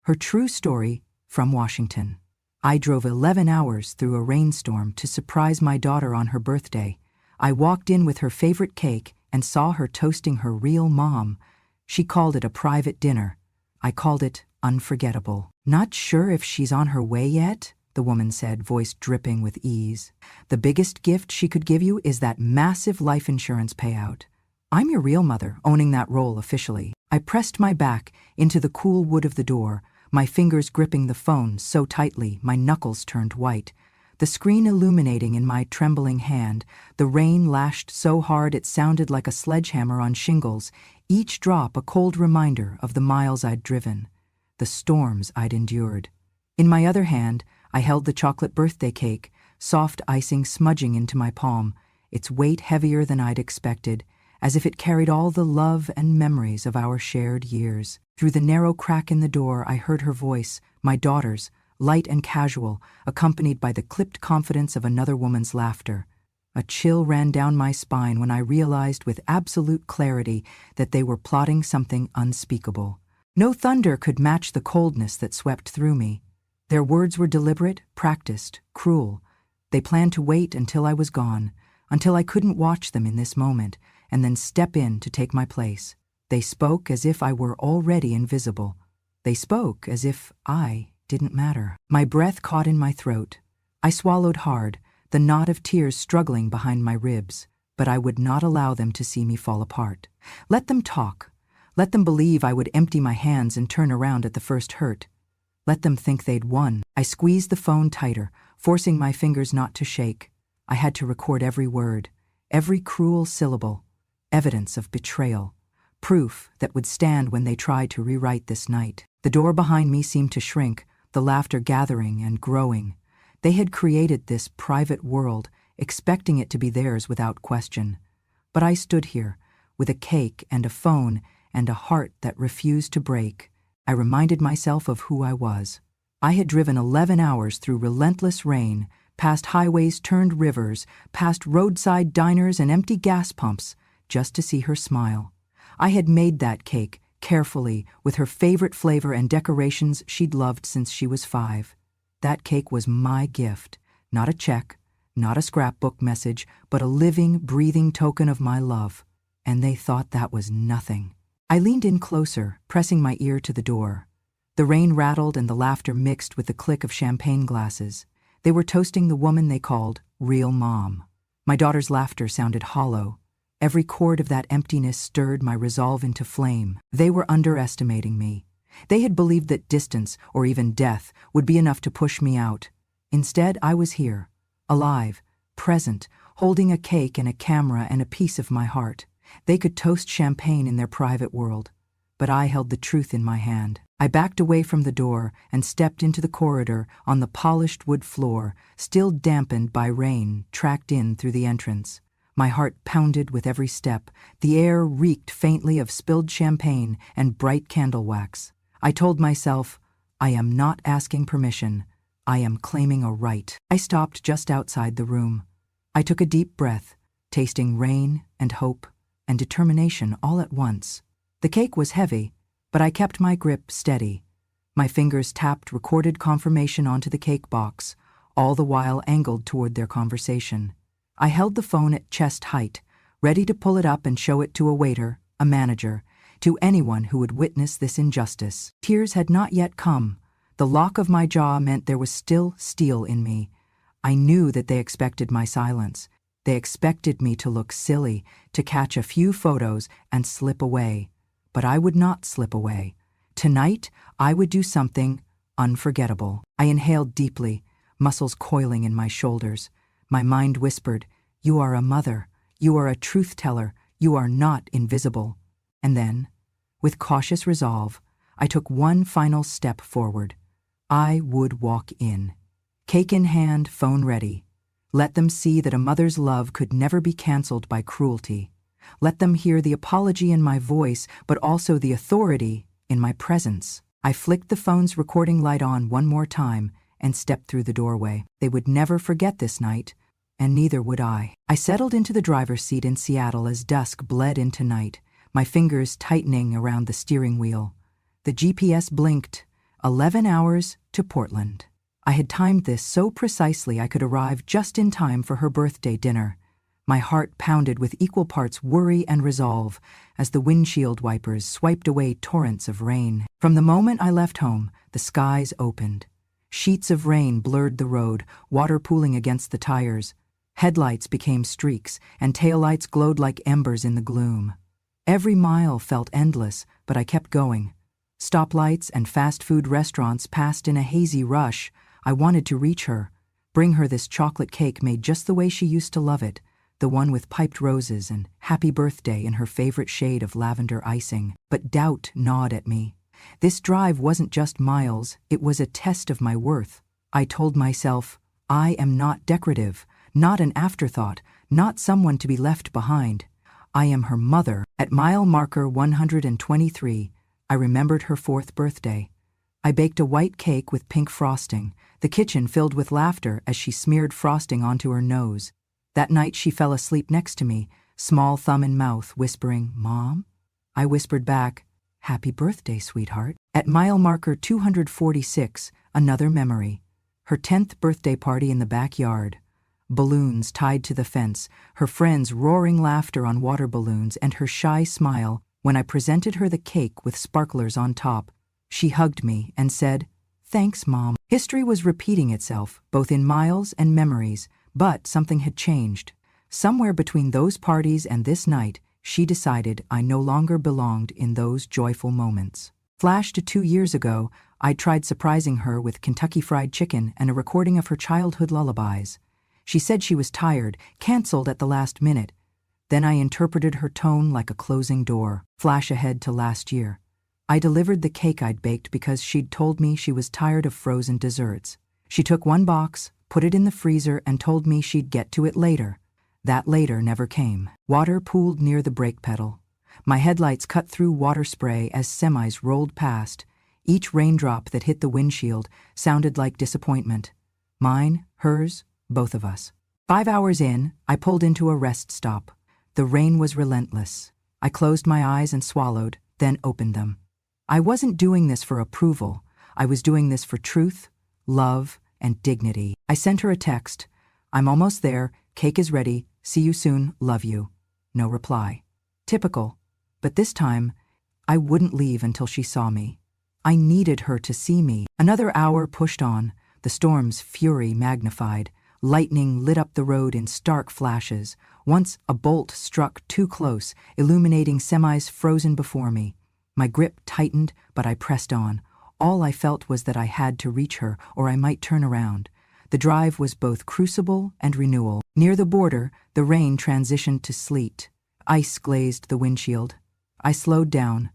Her true story from Washington. I drove 11 hours through a rainstorm to surprise my daughter on her birthday. I walked in with her favorite cake and saw her toasting her real mom. She called it a private dinner. I called it unforgettable. "Not sure if she's on her way yet?" the woman said, voice dripping with ease. "The biggest gift she could give you is that massive life insurance payout. I'm your real mother, owning that role officially." I pressed my back into the cool wood of the door, my fingers gripping the phone so tightly my knuckles turned white. The screen illuminating in my trembling hand, the rain lashed so hard it sounded like a sledgehammer on shingles, each drop a cold reminder of the miles I'd driven, the storms I'd endured. In my other hand, I held the chocolate birthday cake, soft icing smudging into my palm, its weight heavier than I'd expected, as if it carried all the love and memories of our shared years. Through the narrow crack in the door, I heard her voice, my daughter's, light and casual, accompanied by the clipped confidence of another woman's laughter. A chill ran down my spine when I realized with absolute clarity that they were plotting something unspeakable. No thunder could match the coldness that swept through me. Their words were deliberate, practiced, cruel. They planned to wait until I was gone, until I couldn't watch them in this moment, and then step in to take my place. They spoke as if I were already invisible. They spoke as if I didn't matter. My breath caught in my throat. I swallowed hard, the knot of tears struggling behind my ribs, but I would not allow them to see me fall apart. Let them talk. Let them believe I would empty my hands and turn around at the first hurt. Let them think they'd won. I squeezed the phone tighter, forcing my fingers not to shake. I had to record every word, every cruel syllable, evidence of betrayal, proof that would stand when they tried to rewrite this night. The door behind me seemed to shrink, the laughter gathering and growing. They had created this private world, expecting it to be theirs without question. But I stood here, with a cake and a phone and a heart that refused to break. I reminded myself of who I was. I had driven 11 hours through relentless rain, past highways turned rivers, past roadside diners and empty gas pumps, just to see her smile. I had made that cake, carefully, with her favorite flavor and decorations she'd loved since she was 5. That cake was my gift, not a check, not a scrapbook message, but a living, breathing token of my love. And they thought that was nothing. I leaned in closer, pressing my ear to the door. The rain rattled and the laughter mixed with the click of champagne glasses. They were toasting the woman they called real mom. My daughter's laughter sounded hollow. Every chord of that emptiness stirred my resolve into flame. They were underestimating me. They had believed that distance, or even death, would be enough to push me out. Instead, I was here, alive, present, holding a cake and a camera and a piece of my heart. They could toast champagne in their private world, but I held the truth in my hand. I backed away from the door and stepped into the corridor on the polished wood floor, still dampened by rain, tracked in through the entrance. My heart pounded with every step. The air reeked faintly of spilled champagne and bright candle wax. I told myself, I am not asking permission. I am claiming a right. I stopped just outside the room. I took a deep breath, tasting rain and hope and determination all at once. The cake was heavy, but I kept my grip steady. My fingers tapped recorded confirmation onto the cake box, all the while angled toward their conversation. I held the phone at chest height, ready to pull it up and show it to a waiter, a manager, to anyone who would witness this injustice. Tears had not yet come. The lock of my jaw meant there was still steel in me. I knew that they expected my silence. They expected me to look silly, to catch a few photos and slip away. But I would not slip away. Tonight, I would do something unforgettable. I inhaled deeply, muscles coiling in my shoulders. My mind whispered, "You are a mother. You are a truth-teller. You are not invisible." And then, with cautious resolve, I took one final step forward. I would walk in. Cake in hand, phone ready. Let them see that a mother's love could never be canceled by cruelty. Let them hear the apology in my voice, but also the authority in my presence. I flicked the phone's recording light on one more time and stepped through the doorway. They would never forget this night, and neither would I. I settled into the driver's seat in Seattle as dusk bled into night, my fingers tightening around the steering wheel. The GPS blinked, 11 hours to Portland. I had timed this so precisely I could arrive just in time for her birthday dinner. My heart pounded with equal parts worry and resolve as the windshield wipers swiped away torrents of rain. From the moment I left home, the skies opened. Sheets of rain blurred the road, water pooling against the tires. Headlights became streaks, and taillights glowed like embers in the gloom. Every mile felt endless, but I kept going. Stoplights and fast food restaurants passed in a hazy rush. I wanted to reach her, bring her this chocolate cake made just the way she used to love it, the one with piped roses and happy birthday in her favorite shade of lavender icing. But doubt gnawed at me. This drive wasn't just miles, it was a test of my worth. I told myself, I am not decorative, not an afterthought, not someone to be left behind. I am her mother. At mile marker 123, I remembered her 4th birthday. I baked a white cake with pink frosting, the kitchen filled with laughter as she smeared frosting onto her nose. That night she fell asleep next to me, small thumb in mouth, whispering, "Mom?" I whispered back, "Happy birthday, sweetheart." At mile marker 246, another memory. Her 10th birthday party in the backyard. Balloons tied to the fence, her friends' roaring laughter on water balloons, and her shy smile when I presented her the cake with sparklers on top. She hugged me and said, "Thanks, Mom." History was repeating itself, both in miles and memories, but something had changed. Somewhere between those parties and this night, she decided I no longer belonged in those joyful moments. Flash to 2 years ago, I tried surprising her with Kentucky Fried Chicken and a recording of her childhood lullabies. She said she was tired, canceled at the last minute. Then I interpreted her tone like a closing door. Flash ahead to last year. I delivered the cake I'd baked because she'd told me she was tired of frozen desserts. She took one box, put it in the freezer, and told me she'd get to it later. That later never came. Water pooled near the brake pedal. My headlights cut through water spray as semis rolled past. Each raindrop that hit the windshield sounded like disappointment. Mine, hers, both of us. 5 hours in, I pulled into a rest stop. The rain was relentless. I closed my eyes and swallowed, then opened them. I wasn't doing this for approval. I was doing this for truth, love, and dignity. I sent her a text. "I'm almost there. Cake is ready. See you soon. Love you." No reply. Typical. But this time, I wouldn't leave until she saw me. I needed her to see me. Another hour pushed on, the storm's fury magnified. Lightning lit up the road in stark flashes. Once a bolt struck too close, illuminating semis frozen before me. My grip tightened, but I pressed on. All I felt was that I had to reach her, or I might turn around. The drive was both crucible and renewal. Near the border, the rain transitioned to sleet. Ice glazed the windshield. I slowed down.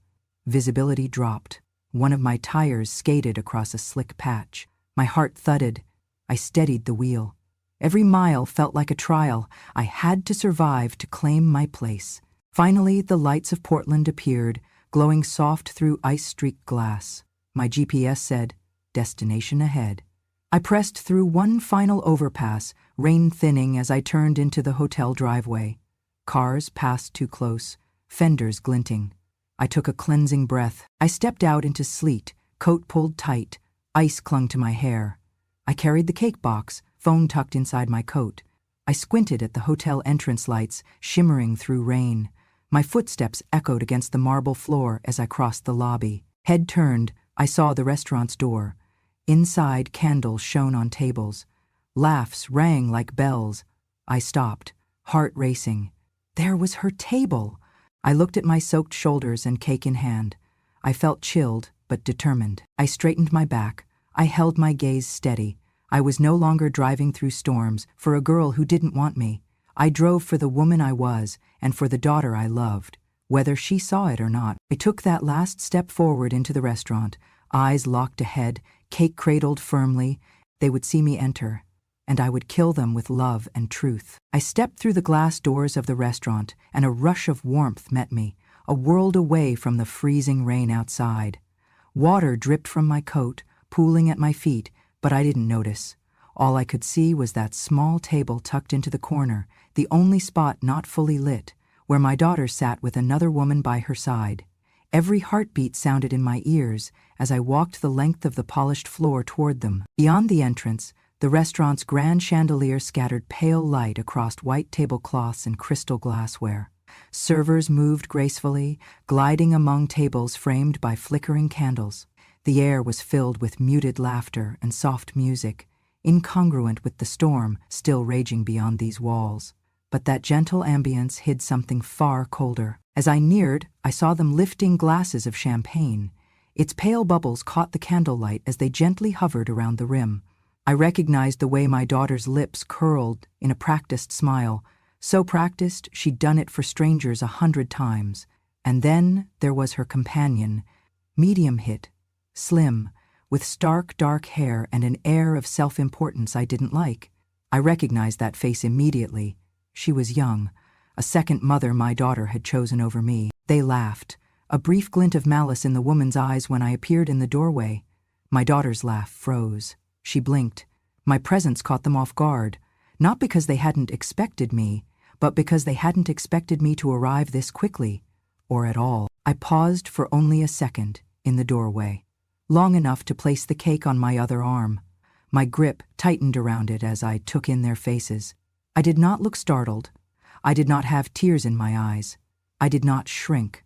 Visibility dropped. One of my tires skated across a slick patch. My heart thudded. I steadied the wheel. Every mile felt like a trial. I had to survive to claim my place. Finally, the lights of Portland appeared, glowing soft through ice-streaked glass. My GPS said, "Destination ahead." I pressed through one final overpass, rain thinning as I turned into the hotel driveway. Cars passed too close, fenders glinting. I took a cleansing breath. I stepped out into sleet, coat pulled tight, ice clung to my hair. I carried the cake box, phone tucked inside my coat. I squinted at the hotel entrance lights, shimmering through rain. My footsteps echoed against the marble floor as I crossed the lobby. Head turned, I saw the restaurant's door. Inside, candles shone on tables. Laughs rang like bells. I stopped, heart racing. There was her table. I looked at my soaked shoulders and cake in hand. I felt chilled, but determined. I straightened my back. I held my gaze steady. I was no longer driving through storms for a girl who didn't want me. I drove for the woman I was and for the daughter I loved, whether she saw it or not. I took that last step forward into the restaurant, eyes locked ahead, cake cradled firmly. They would see me enter, and I would kill them with love and truth. I stepped through the glass doors of the restaurant, and a rush of warmth met me, a world away from the freezing rain outside. Water dripped from my coat, pooling at my feet, but I didn't notice. All I could see was that small table tucked into the corner, the only spot not fully lit, where my daughter sat with another woman by her side. Every heartbeat sounded in my ears as I walked the length of the polished floor toward them. Beyond the entrance, the restaurant's grand chandelier scattered pale light across white tablecloths and crystal glassware. Servers moved gracefully, gliding among tables framed by flickering candles. The air was filled with muted laughter and soft music, incongruent with the storm still raging beyond these walls. But that gentle ambience hid something far colder. As I neared, I saw them lifting glasses of champagne. Its pale bubbles caught the candlelight as they gently hovered around the rim. I recognized the way my daughter's lips curled in a practiced smile, so practiced she'd done it for strangers 100 times. And then there was her companion, medium hit, slim, with stark dark hair and an air of self-importance I didn't like. I recognized that face immediately. She was young, a second mother my daughter had chosen over me. They laughed, a brief glint of malice in the woman's eyes when I appeared in the doorway. My daughter's laugh froze. She blinked. My presence caught them off guard, not because they hadn't expected me, but because they hadn't expected me to arrive this quickly, or at all. I paused for only a second in the doorway, long enough to place the cake on my other arm. My grip tightened around it as I took in their faces. I did not look startled. I did not have tears in my eyes. I did not shrink.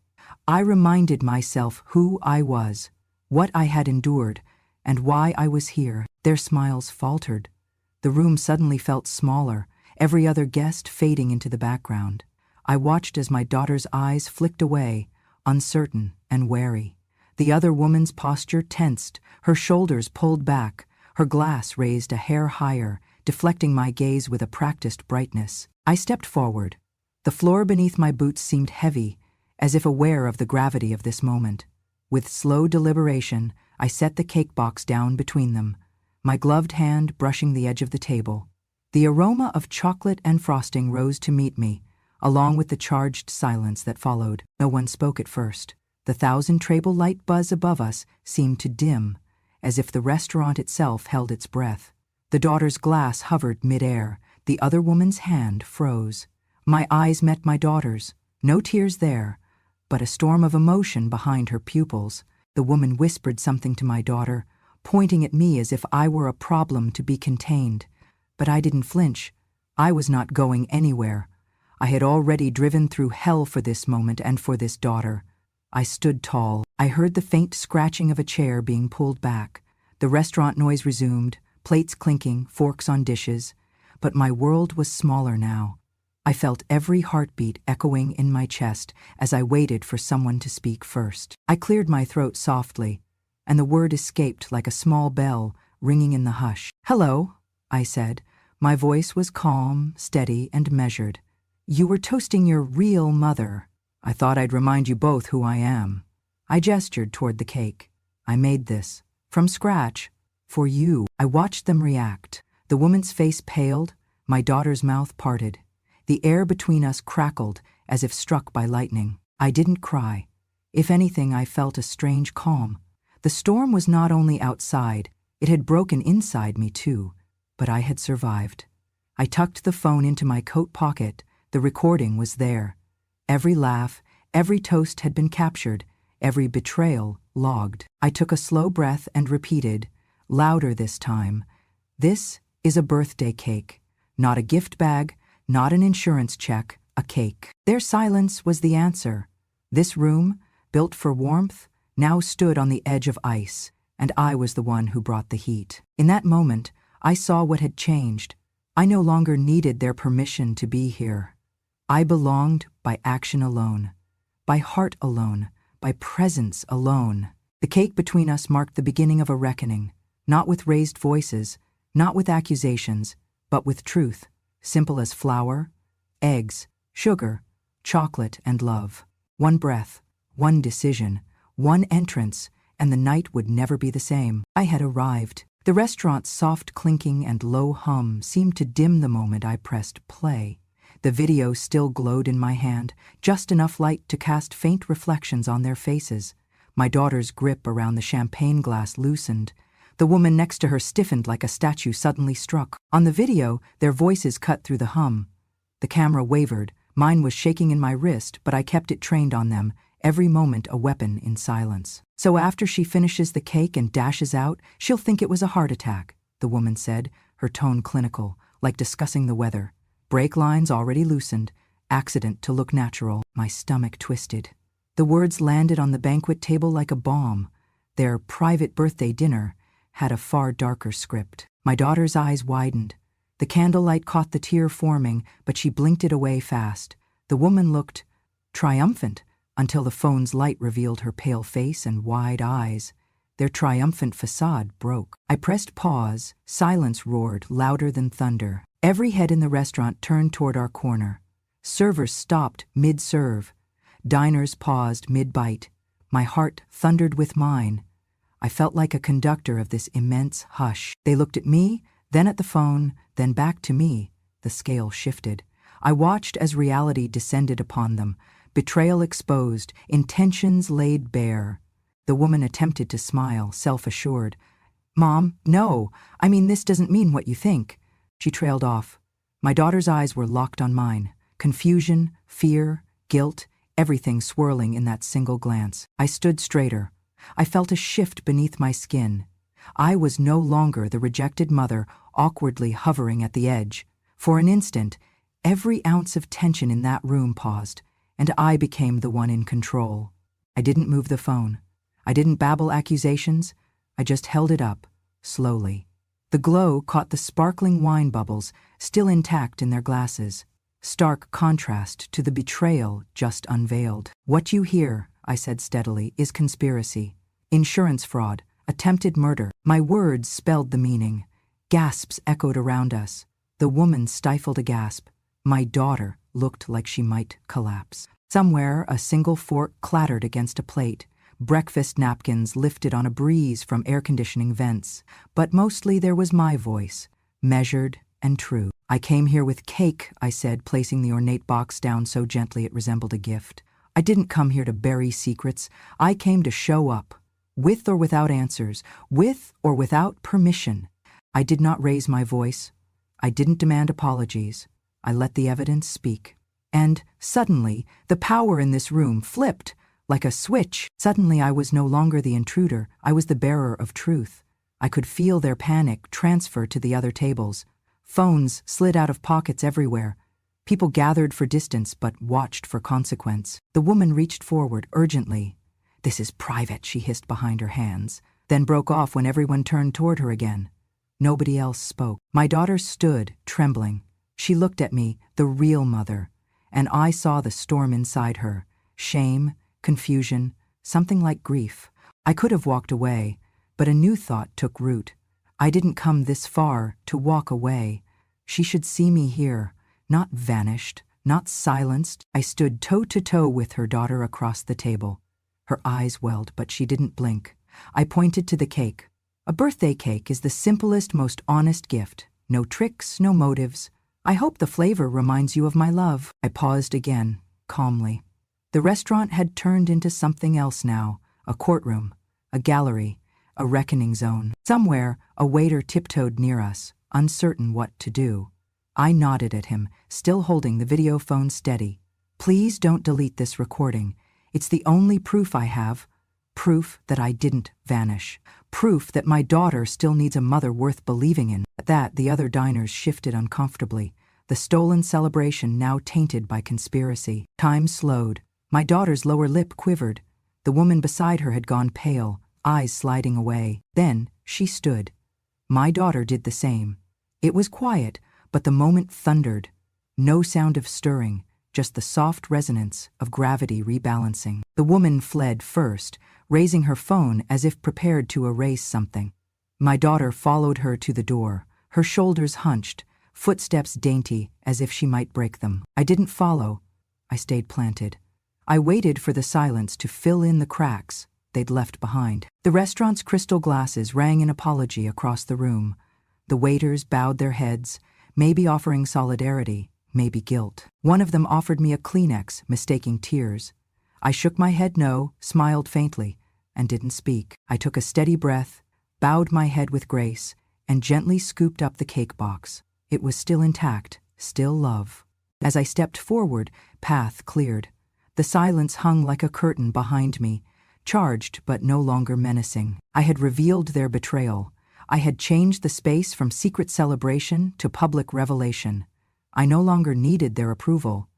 I reminded myself who I was, what I had endured, and why I was here. Their smiles faltered. The room suddenly felt smaller, every other guest fading into the background. I watched as my daughter's eyes flicked away, uncertain and wary. The other woman's posture tensed, her shoulders pulled back, her glass raised a hair higher, deflecting my gaze with a practiced brightness. I stepped forward. The floor beneath my boots seemed heavy, as if aware of the gravity of this moment. With slow deliberation, I set the cake box down between them, my gloved hand brushing the edge of the table. The aroma of chocolate and frosting rose to meet me, along with the charged silence that followed. No one spoke at first. The 1,000-treble light buzz above us seemed to dim, as if the restaurant itself held its breath. The daughter's glass hovered mid-air. The other woman's hand froze. My eyes met my daughter's. No tears there, but a storm of emotion behind her pupils. The woman whispered something to my daughter, pointing at me as if I were a problem to be contained. But I didn't flinch. I was not going anywhere. I had already driven through hell for this moment and for this daughter. I stood tall. I heard the faint scratching of a chair being pulled back. The restaurant noise resumed, plates clinking, forks on dishes. But my world was smaller now. I felt every heartbeat echoing in my chest as I waited for someone to speak first. I cleared my throat softly, and the word escaped like a small bell ringing in the hush. "Hello," I said. My voice was calm, steady, and measured. "You were toasting your real mother. I thought I'd remind you both who I am." I gestured toward the cake. "I made this, from scratch, for you." I watched them react. The woman's face paled, my daughter's mouth parted. The air between us crackled as if struck by lightning. I didn't cry. If anything, I felt a strange calm. The storm was not only outside, it had broken inside me too, but I had survived. I tucked the phone into my coat pocket. The recording was there. Every laugh, every toast had been captured, every betrayal logged. I took a slow breath and repeated, louder this time, "This is a birthday cake, not a gift bag, not an insurance check, a cake." Their silence was the answer. This room, built for warmth, now stood on the edge of ice, and I was the one who brought the heat. In that moment, I saw what had changed. I no longer needed their permission to be here. I belonged by action alone, by heart alone, by presence alone. The cake between us marked the beginning of a reckoning, not with raised voices, not with accusations, but with truth, simple as flour, eggs, sugar, chocolate, and love. One breath, one decision, one entrance, and the night would never be the same. I had arrived. The restaurant's soft clinking and low hum seemed to dim the moment I pressed play. The video still glowed in my hand, just enough light to cast faint reflections on their faces. My daughter's grip around the champagne glass loosened. The woman next to her stiffened like a statue suddenly struck. On the video, their voices cut through the hum. The camera wavered. Mine was shaking in my wrist, but I kept it trained on them. every moment a weapon in silence. "So after she finishes the cake and dashes out, she'll think it was a heart attack," the woman said, her tone clinical, like discussing the weather. "Brake lines already loosened. Accident to look natural." My stomach twisted. The words landed on the banquet table like a bomb. Their private birthday dinner had a far darker script. My daughter's eyes widened. The candlelight caught the tear forming, but she blinked it away fast. The woman looked triumphant until the phone's light revealed her pale face and wide eyes. Their triumphant facade broke. I pressed pause. Silence roared, louder than thunder. Every head in the restaurant turned toward our corner. Servers stopped mid-serve. Diners paused mid-bite. My heart thundered with mine. I felt like a conductor of this immense hush. They looked at me, then at the phone, then back to me. The scale shifted. I watched as reality descended upon them. Betrayal exposed, intentions laid bare. The woman attempted to smile, self-assured. "Mom, no, I mean this doesn't mean what you think." She trailed off. My daughter's eyes were locked on mine. Confusion, fear, guilt, everything swirling in that single glance. I stood straighter. I felt a shift beneath my skin. I was no longer the rejected mother, awkwardly hovering at the edge. For an instant, every ounce of tension in that room paused, and I became the one in control. I didn't move the phone. I didn't babble accusations. I just held it up, slowly. The glow caught the sparkling wine bubbles, still intact in their glasses. Stark contrast to the betrayal just unveiled. "What you hear," I said steadily, "is conspiracy, insurance fraud, attempted murder." My words spelled the meaning. Gasps echoed around us. The woman stifled a gasp. My daughter looked like she might collapse. Somewhere, a single fork clattered against a plate. Breakfast napkins lifted on a breeze from air conditioning vents. But mostly there was my voice, measured and true. "I came here with cake," I said, placing the ornate box down so gently it resembled a gift. "I didn't come here to bury secrets. I came to show up, with or without answers, with or without permission." I did not raise my voice. I didn't demand apologies. I let the evidence speak. And suddenly, the power in this room flipped, like a switch. Suddenly I was no longer the intruder. I was the bearer of truth. I could feel their panic transfer to the other tables. Phones slid out of pockets everywhere. People gathered for distance but watched for consequence. The woman reached forward urgently. "This is private," she hissed behind her hands, then broke off when everyone turned toward her again. Nobody else spoke. My daughter stood, trembling. She looked at me, the real mother, and I saw the storm inside her. Shame, confusion, something like grief. I could have walked away, but a new thought took root. I didn't come this far to walk away. She should see me here, not vanished, not silenced. I stood toe-to-toe with her daughter across the table. Her eyes welled, but she didn't blink. I pointed to the cake. A birthday cake is the simplest, most honest gift. No tricks, no motives. I hope the flavor reminds you of my love. I paused again, calmly. The restaurant had turned into something else now, a courtroom, a gallery, a reckoning zone. Somewhere, a waiter tiptoed near us, uncertain what to do. I nodded at him, still holding the video phone steady. "Please don't delete this recording. It's the only proof I have. Proof that I didn't vanish. Proof that my daughter still needs a mother worth believing in." At that, the other diners shifted uncomfortably, the stolen celebration now tainted by conspiracy. Time slowed. My daughter's lower lip quivered. The woman beside her had gone pale, eyes sliding away. Then she stood. My daughter did the same. It was quiet, but the moment thundered. No sound of stirring, just the soft resonance of gravity rebalancing. The woman fled first, raising her phone as if prepared to erase something. My daughter followed her to the door, her shoulders hunched, footsteps dainty as if she might break them. I didn't follow. I stayed planted. I waited for the silence to fill in the cracks they'd left behind. The restaurant's crystal glasses rang an apology across the room. The waiters bowed their heads, maybe offering solidarity, maybe guilt. One of them offered me a Kleenex, mistaking tears. I shook my head no, smiled faintly, and didn't speak. I took a steady breath, bowed my head with grace, and gently scooped up the cake box. It was still intact, still love. As I stepped forward, path cleared. The silence hung like a curtain behind me, charged but no longer menacing. I had revealed their betrayal. I had changed the space from secret celebration to public revelation. I no longer needed their approval.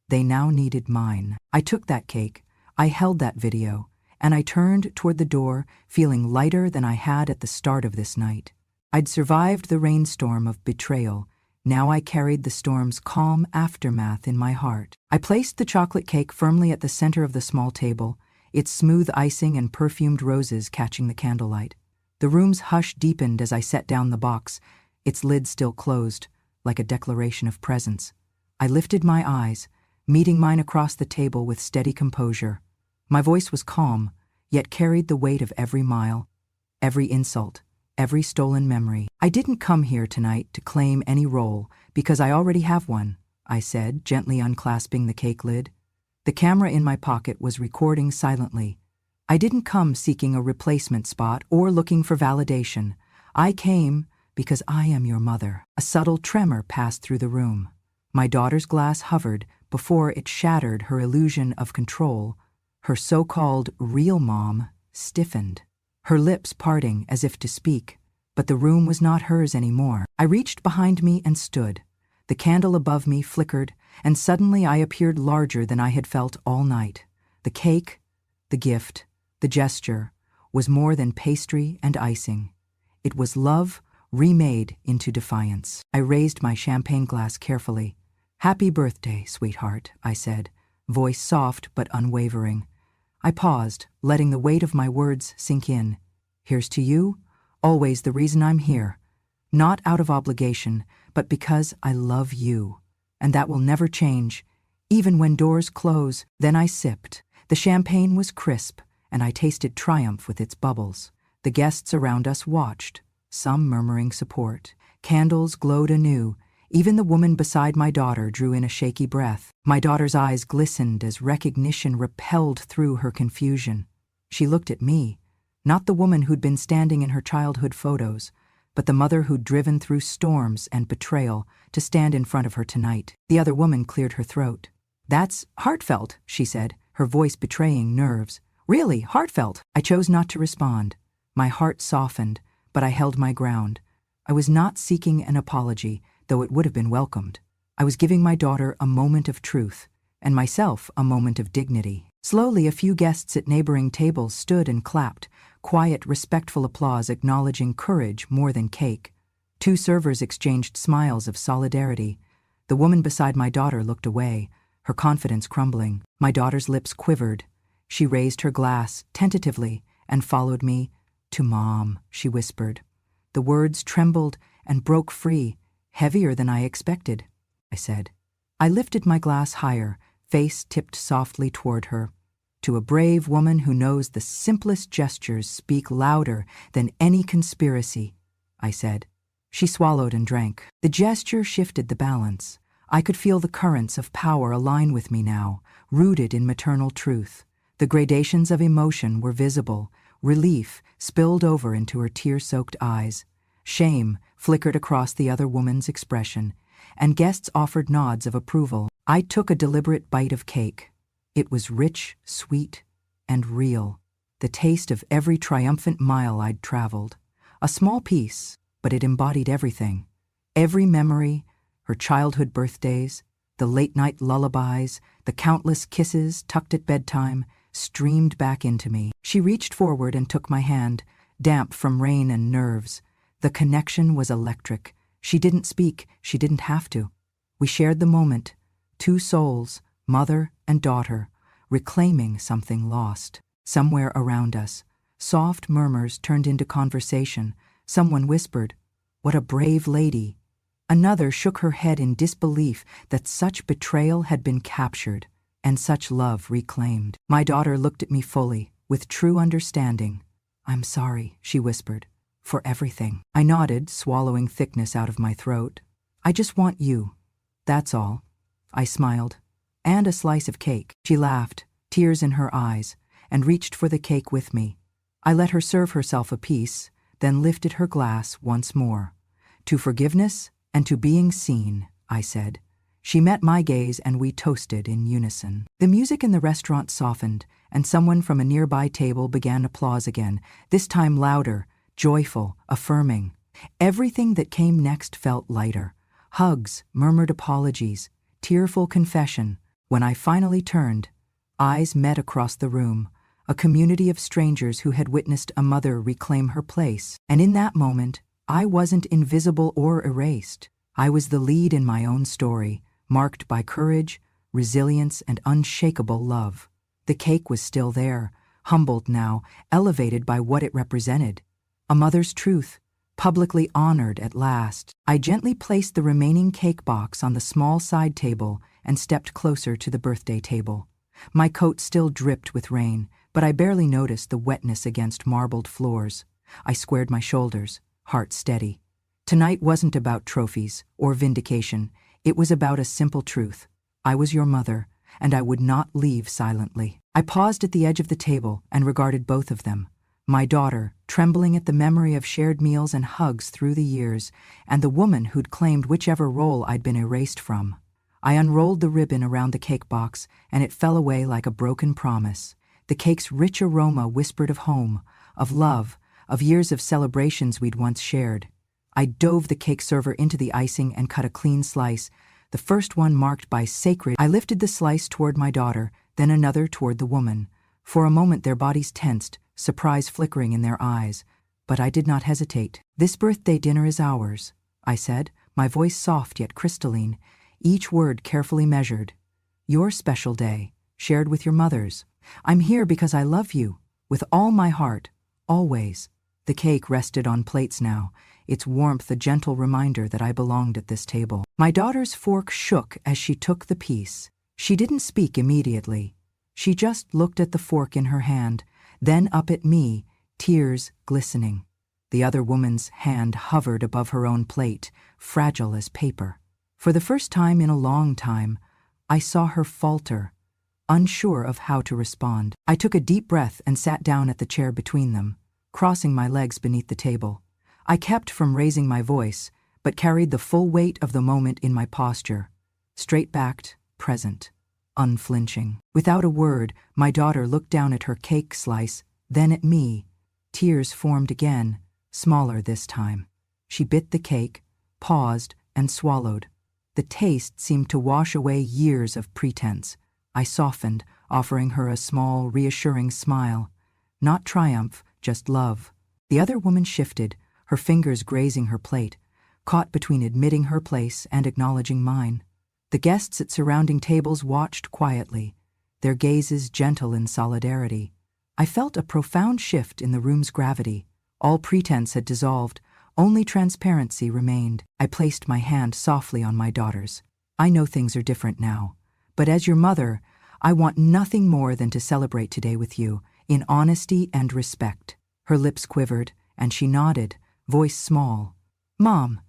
They now needed mine. I took that cake, I held that video, and I turned toward the door, feeling lighter than I had at the start of this night. I'd survived the rainstorm of betrayal. Now I carried the storm's calm aftermath in my heart. I placed the chocolate cake firmly at the center of the small table, its smooth icing and perfumed roses catching the candlelight. The room's hush deepened as I set down the box, its lid still closed, like a declaration of presence. I lifted my eyes, meeting mine across the table with steady composure. My voice was calm, yet carried the weight of every mile, every insult, every stolen memory. I didn't come here tonight to claim any role, because I already have one, I said, gently unclasping the cake lid. The camera in my pocket was recording silently. I didn't come seeking a replacement spot or looking for validation. I came because I am your mother. A subtle tremor passed through the room. My daughter's glass hovered before it shattered her illusion of control. Her so-called real mom stiffened, her lips parting as if to speak, but the room was not hers anymore. I reached behind me and stood. The candle above me flickered, and suddenly I appeared larger than I had felt all night. The cake, the gift, the gesture, was more than pastry and icing. It was love remade into defiance. I raised my champagne glass carefully. "Happy birthday, sweetheart," I said, voice soft but unwavering. I paused, letting the weight of my words sink in. "Here's to you, always the reason I'm here. Not out of obligation, but because I love you. And that will never change, even when doors close." Then I sipped. The champagne was crisp, and I tasted triumph with its bubbles. The guests around us watched, some murmuring support. Candles glowed anew. Even the woman beside my daughter drew in a shaky breath. My daughter's eyes glistened as recognition repelled through her confusion. She looked at me, not the woman who'd been standing in her childhood photos, but the mother who'd driven through storms and betrayal to stand in front of her tonight. The other woman cleared her throat. "That's heartfelt," she said, her voice betraying nerves. "Really heartfelt." I chose not to respond. My heart softened, but I held my ground. I was not seeking an apology, though it would have been welcomed. I was giving my daughter a moment of truth, and myself a moment of dignity. Slowly, a few guests at neighboring tables stood and clapped, quiet, respectful applause acknowledging courage more than cake. 2 servers exchanged smiles of solidarity. The woman beside my daughter looked away, her confidence crumbling. My daughter's lips quivered. She raised her glass, tentatively, and followed me. "To Mom," she whispered. The words trembled and broke free, heavier than I expected. I said. I lifted my glass higher, face tipped softly toward her. "To a brave woman who knows the simplest gestures speak louder than any conspiracy," I said. She swallowed and drank. The gesture shifted the balance. I could feel the currents of power align with me now, rooted in maternal truth. The gradations of emotion were visible. Relief spilled over into her tear-soaked eyes. Shame flickered across the other woman's expression, and guests offered nods of approval. I took a deliberate bite of cake. It was rich, sweet, and real, the taste of every triumphant mile I'd traveled. A small piece, but it embodied everything. Every memory, her childhood birthdays, the late-night lullabies, the countless kisses tucked at bedtime, streamed back into me. She reached forward and took my hand, damp from rain and nerves. The connection was electric. She didn't speak, she didn't have to. We shared the moment, 2 souls, mother and daughter, reclaiming something lost. Somewhere around us, soft murmurs turned into conversation. Someone whispered, "What a brave lady." Another shook her head in disbelief that such betrayal had been captured and such love reclaimed. My daughter looked at me fully, with true understanding. "I'm sorry," she whispered, "for everything." I nodded, swallowing thickness out of my throat. "I just want you. That's all." I smiled. "And a slice of cake." She laughed, tears in her eyes, and reached for the cake with me. I let her serve herself a piece, then lifted her glass once more. "To forgiveness and to being seen," I said. She met my gaze and we toasted in unison. The music in the restaurant softened, and someone from a nearby table began applause again, this time louder, joyful, affirming. Everything that came next felt lighter. Hugs, murmured apologies, tearful confession. When I finally turned, eyes met across the room, a community of strangers who had witnessed a mother reclaim her place. And in that moment, I wasn't invisible or erased. I was the lead in my own story, marked by courage, resilience, and unshakable love. The cake was still there, humbled now, elevated by what it represented. A mother's truth, publicly honored at last. I gently placed the remaining cake box on the small side table and stepped closer to the birthday table. My coat still dripped with rain, but I barely noticed the wetness against marbled floors. I squared my shoulders, heart steady. Tonight wasn't about trophies or vindication. It was about a simple truth. I was your mother, and I would not leave silently. I paused at the edge of the table and regarded both of them. My daughter, trembling at the memory of shared meals and hugs through the years, and the woman who'd claimed whichever role I'd been erased from. I unrolled the ribbon around the cake box, and it fell away like a broken promise. The cake's rich aroma whispered of home, of love, of years of celebrations we'd once shared. I dove the cake server into the icing and cut a clean slice, the first one marked by sacred. I lifted the slice toward my daughter, then another toward the woman. For a moment their bodies tensed, surprise flickering in their eyes, but I did not hesitate. "This birthday dinner is ours," I said, my voice soft yet crystalline, each word carefully measured. "Your special day, shared with your mothers. I'm here because I love you, with all my heart, always." The cake rested on plates now, its warmth a gentle reminder that I belonged at this table. My daughter's fork shook as she took the piece. She didn't speak immediately. She just looked at the fork in her hand, then up at me, tears glistening. The other woman's hand hovered above her own plate, fragile as paper. For the first time in a long time, I saw her falter, unsure of how to respond. I took a deep breath and sat down at the chair between them, crossing my legs beneath the table. I kept from raising my voice, but carried the full weight of the moment in my posture, straight-backed, present, unflinching. Without a word, my daughter looked down at her cake slice, then at me. Tears formed again, smaller this time. She bit the cake, paused, and swallowed. The taste seemed to wash away years of pretense. I softened, offering her a small, reassuring smile. Not triumph, just love. The other woman shifted, her fingers grazing her plate, caught between admitting her place and acknowledging mine. The guests at surrounding tables watched quietly, their gazes gentle in solidarity. I felt a profound shift in the room's gravity. All pretense had dissolved, only transparency remained. I placed my hand softly on my daughter's. "I know things are different now, but as your mother, I want nothing more than to celebrate today with you, in honesty and respect." Her lips quivered, and she nodded, voice small. "Mom."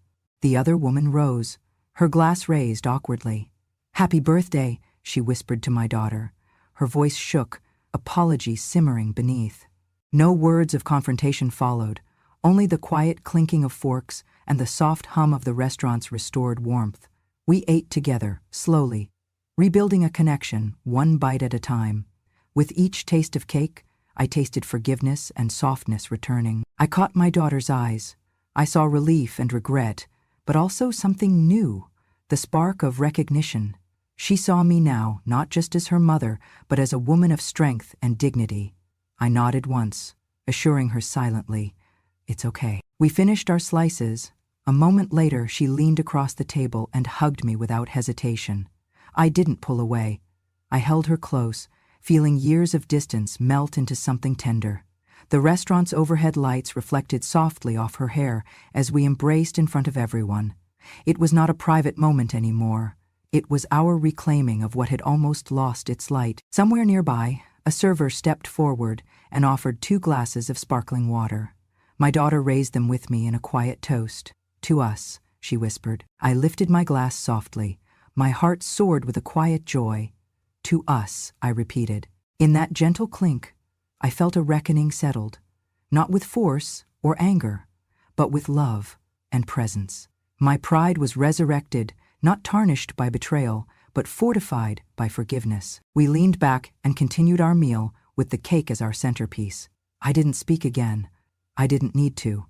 The other woman rose, her glass raised awkwardly. "Happy birthday," she whispered to my daughter. Her voice shook, apology simmering beneath. No words of confrontation followed, only the quiet clinking of forks and the soft hum of the restaurant's restored warmth. We ate together, slowly, rebuilding a connection, one bite at a time. With each taste of cake, I tasted forgiveness and softness returning. I caught my daughter's eyes. I saw relief and regret, but also something new, the spark of recognition. She saw me now, not just as her mother, but as a woman of strength and dignity. I nodded once, assuring her silently, "It's okay." We finished our slices. A moment later, she leaned across the table and hugged me without hesitation. I didn't pull away. I held her close, feeling years of distance melt into something tender. The restaurant's overhead lights reflected softly off her hair as we embraced in front of everyone. It was not a private moment anymore. It was our reclaiming of what had almost lost its light. Somewhere nearby, a server stepped forward and offered 2 glasses of sparkling water. My daughter raised them with me in a quiet toast. "To us," she whispered. I lifted my glass softly. My heart soared with a quiet joy. "To us," I repeated. In that gentle clink, I felt a reckoning settled, not with force or anger, but with love and presence. My pride was resurrected, not tarnished by betrayal, but fortified by forgiveness. We leaned back and continued our meal with the cake as our centerpiece. I didn't speak again. I didn't need to.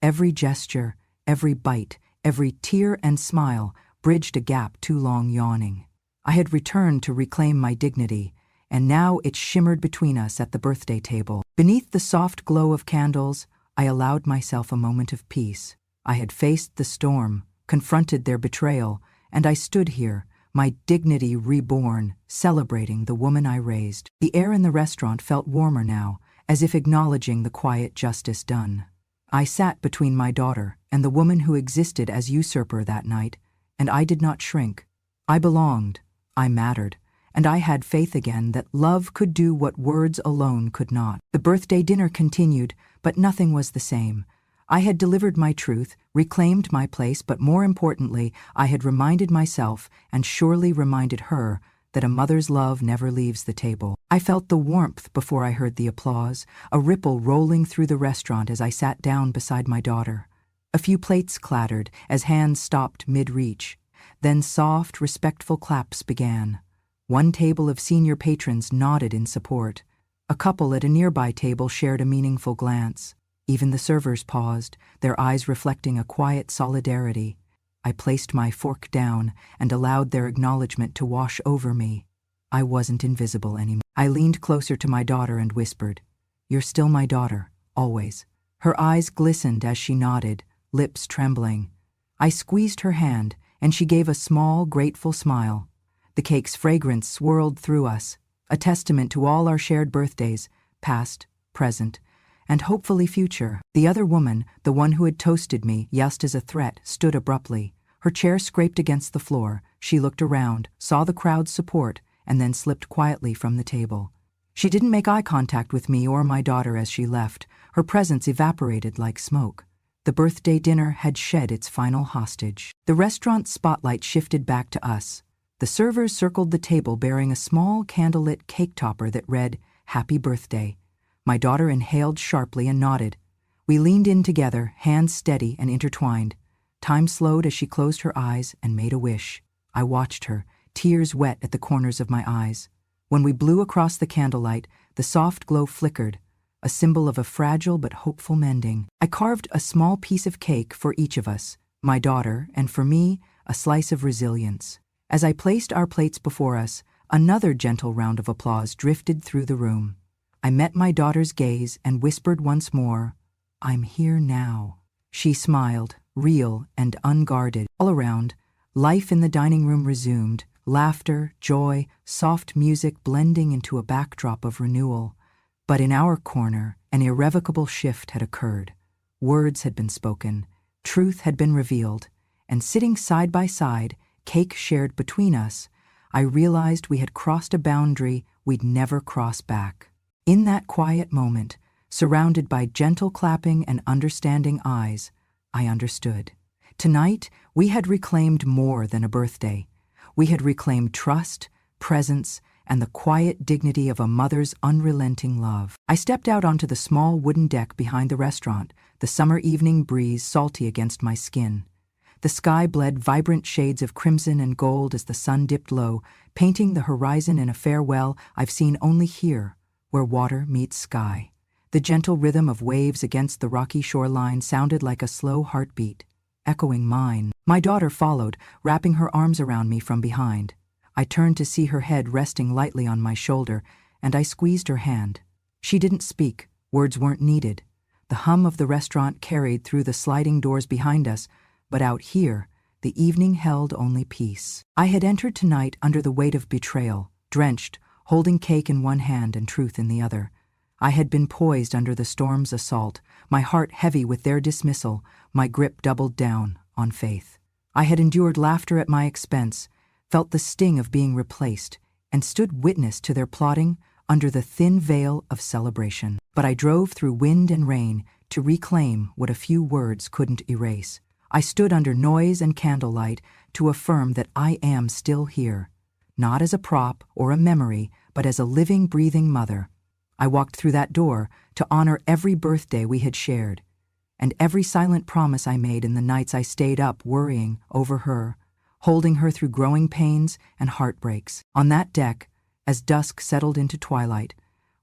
Every gesture, every bite, every tear and smile bridged a gap too long yawning. I had returned to reclaim my dignity, and now it shimmered between us at the birthday table. Beneath the soft glow of candles, I allowed myself a moment of peace. I had faced the storm, confronted their betrayal, and I stood here, my dignity reborn, celebrating the woman I raised. The air in the restaurant felt warmer now, as if acknowledging the quiet justice done. I sat between my daughter and the woman who existed as usurper that night, and I did not shrink. I belonged, I mattered, and I had faith again that love could do what words alone could not. The birthday dinner continued, but nothing was the same. I had delivered my truth, reclaimed my place, but more importantly, I had reminded myself, and surely reminded her, that a mother's love never leaves the table. I felt the warmth before I heard the applause, a ripple rolling through the restaurant as I sat down beside my daughter. A few plates clattered as hands stopped mid-reach. Then soft, respectful claps began. One table of senior patrons nodded in support. A couple at a nearby table shared a meaningful glance. Even the servers paused, their eyes reflecting a quiet solidarity. I placed my fork down and allowed their acknowledgement to wash over me. I wasn't invisible anymore. I leaned closer to my daughter and whispered, "You're still my daughter, always." Her eyes glistened as she nodded, lips trembling. I squeezed her hand, and she gave a small, grateful smile. The cake's fragrance swirled through us, a testament to all our shared birthdays, past, present, and hopefully future. The other woman, the one who had toasted me just as a threat, stood abruptly. Her chair scraped against the floor. She looked around, saw the crowd's support, and then slipped quietly from the table. She didn't make eye contact with me or my daughter as she left. Her presence evaporated like smoke. The birthday dinner had shed its final hostage. The restaurant's spotlight shifted back to us. The servers circled the table bearing a small candlelit cake topper that read, "Happy Birthday." My daughter inhaled sharply and nodded. We leaned in together, hands steady and intertwined. Time slowed as she closed her eyes and made a wish. I watched her, tears wet at the corners of my eyes. When we blew across the candlelight, the soft glow flickered, a symbol of a fragile but hopeful mending. I carved a small piece of cake for each of us, my daughter, and for me, a slice of resilience. As I placed our plates before us, another gentle round of applause drifted through the room. I met my daughter's gaze and whispered once more, "I'm here now." She smiled, real and unguarded. All around, life in the dining room resumed, laughter, joy, soft music blending into a backdrop of renewal. But in our corner, an irrevocable shift had occurred. Words had been spoken, truth had been revealed, and sitting side by side, cake shared between us, I realized we had crossed a boundary we'd never cross back. In that quiet moment, surrounded by gentle clapping and understanding eyes, I understood. Tonight, we had reclaimed more than a birthday. We had reclaimed trust, presence, and the quiet dignity of a mother's unrelenting love. I stepped out onto the small wooden deck behind the restaurant, the summer evening breeze salty against my skin. The sky bled vibrant shades of crimson and gold as the sun dipped low, painting the horizon in a farewell I've seen only here, where water meets sky. The gentle rhythm of waves against the rocky shoreline sounded like a slow heartbeat, echoing mine. My daughter followed, wrapping her arms around me from behind. I turned to see her head resting lightly on my shoulder, and I squeezed her hand. She didn't speak, words weren't needed. The hum of the restaurant carried through the sliding doors behind us, but out here, the evening held only peace. I had entered tonight under the weight of betrayal, drenched, holding cake in one hand and truth in the other. I had been poised under the storm's assault, my heart heavy with their dismissal, my grip doubled down on faith. I had endured laughter at my expense, felt the sting of being replaced, and stood witness to their plotting under the thin veil of celebration. But I drove through wind and rain to reclaim what a few words couldn't erase. I stood under noise and candlelight to affirm that I am still here, not as a prop or a memory, but as a living, breathing mother. I walked through that door to honor every birthday we had shared, and every silent promise I made in the nights I stayed up worrying over her, holding her through growing pains and heartbreaks. On that deck, as dusk settled into twilight,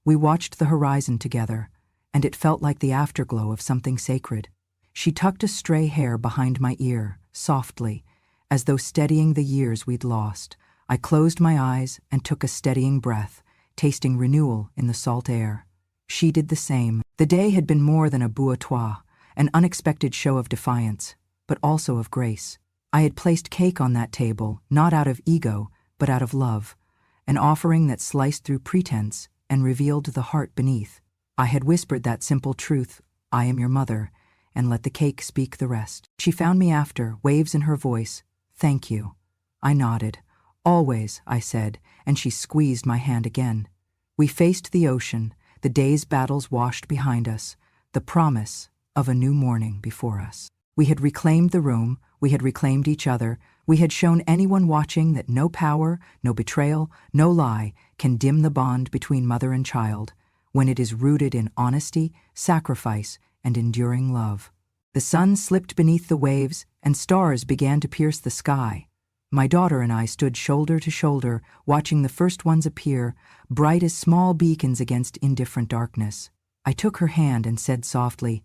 we watched the horizon together, and it felt like the afterglow of something sacred. She tucked a stray hair behind my ear, softly, as though steadying the years we'd lost. I closed my eyes and took a steadying breath, tasting renewal in the salt air. She did the same. The day had been more than a bouilloire, an unexpected show of defiance, but also of grace. I had placed cake on that table, not out of ego, but out of love, an offering that sliced through pretense and revealed the heart beneath. I had whispered that simple truth, "I am your mother," and let the cake speak the rest. She found me after, waves in her voice. "Thank you." I nodded. "Always," I said, and she squeezed my hand again. We faced the ocean, the day's battles washed behind us, the promise of a new morning before us. We had reclaimed the room, we had reclaimed each other, we had shown anyone watching that no power, no betrayal, no lie can dim the bond between mother and child, when it is rooted in honesty, sacrifice, and enduring love. The sun slipped beneath the waves, and stars began to pierce the sky. My daughter and I stood shoulder to shoulder, watching the first ones appear, bright as small beacons against indifferent darkness. I took her hand and said softly,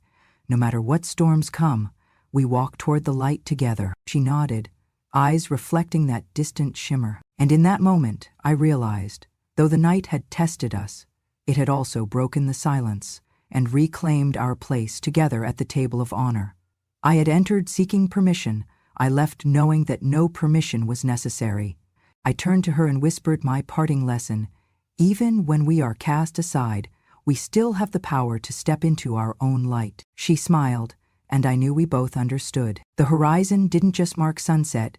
"No matter what storms come, we walk toward the light together." She nodded, eyes reflecting that distant shimmer. And in that moment, I realized, though the night had tested us, it had also broken the silence and reclaimed our place together at the table of honor. I had entered seeking permission. I left knowing that no permission was necessary. I turned to her and whispered my parting lesson. Even when we are cast aside, we still have the power to step into our own light. She smiled, and I knew we both understood. The horizon didn't just mark sunset,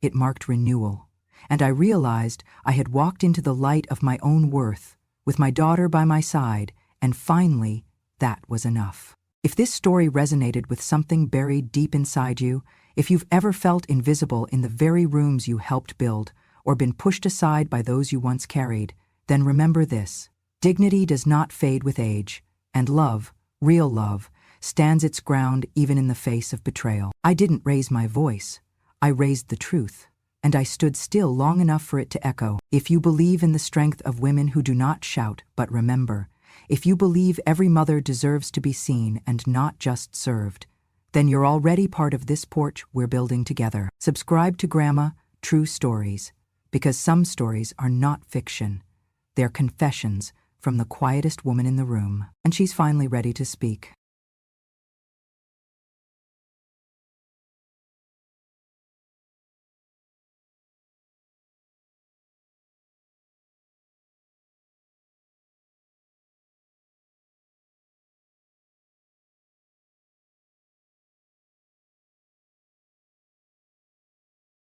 it marked renewal. And I realized I had walked into the light of my own worth, with my daughter by my side, and finally, that was enough. If this story resonated with something buried deep inside you, if you've ever felt invisible in the very rooms you helped build, or been pushed aside by those you once carried, then remember this: dignity does not fade with age, and love, real love, stands its ground even in the face of betrayal. I didn't raise my voice. I raised the truth, and I stood still long enough for it to echo. If you believe in the strength of women who do not shout but remember, if you believe every mother deserves to be seen and not just served, then you're already part of this porch we're building together. Subscribe to Grandma True Stories, because some stories are not fiction. They're confessions from the quietest woman in the room. And she's finally ready to speak.